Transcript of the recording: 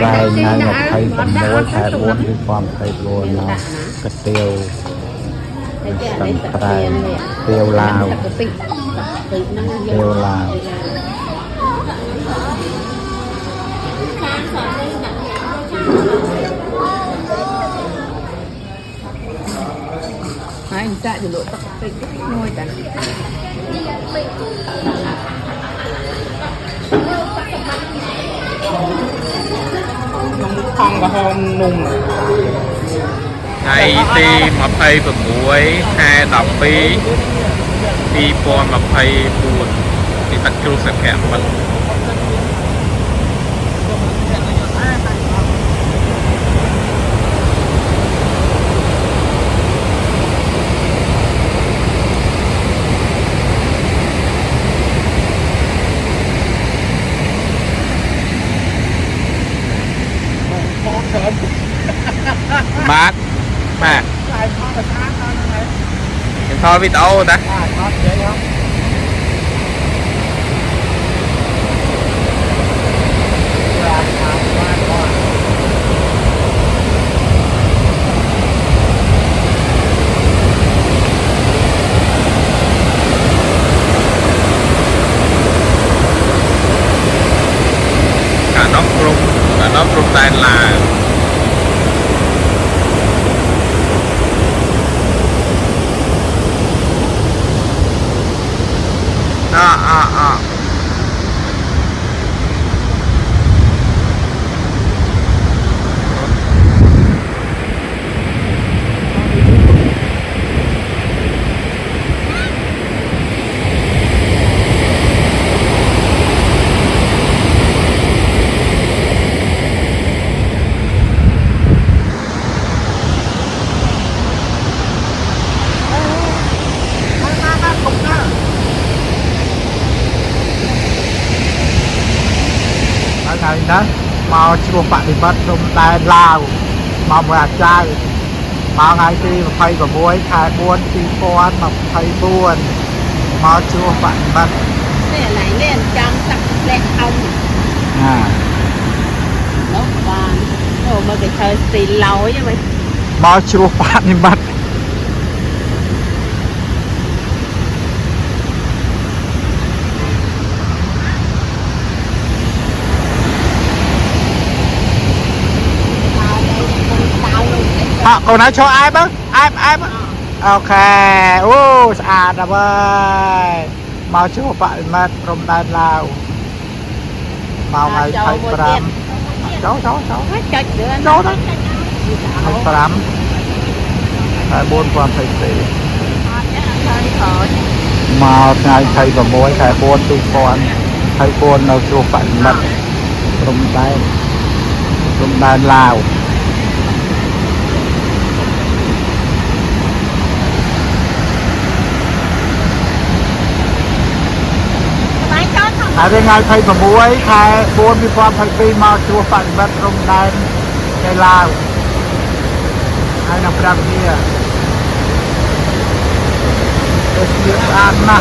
រ៉ែងថ្ងៃ26ខែ4គឺความភ័យព្រោះនៅកាទៀវស្ទឹងត្រែងទៀវឡាវទៀវឡាវហើយអញ្ចាក់ទៅលក់ទឹកពេកឈ្ងុយតាក្នុងថងក្រហមนุ่มថ្ងៃទី26ខែ12 2024ទីទឹកជ្រោះសក្យមិត្តបាទបាទថតវីដេអូតាកាណោះក្រុមតែនឡាវថ្ងៃនេះមកជ្រោះបដិបត្តិក្នុងដែនឡាវមកមួយអាចារ្យមកថ្ងៃទី26ខែ4 2024មកជ្រោះបដិបត្តិនេះឡៃនេះចាំតាក់លេខអោនោះបានអូមកគេធ្វើស្ទីឡយហ្នឹងមកជ្រោះបដិបត្តិcô nói cho ai bớt ai ok ô à đập ơi mau chú bạn mất trong đàn lao mau ngày thấy pram cháu đó thấy pram hai bốn quan thấy gì mau ngày thấy vào mối hai bốn tu con thấy con nào chú bạn mất trong đàn lao ngày ngày thấy vào muối khai buôn đi qua phải đi mà chùa phật vật trong đàn cây lao ai nằm trong kia ăn mà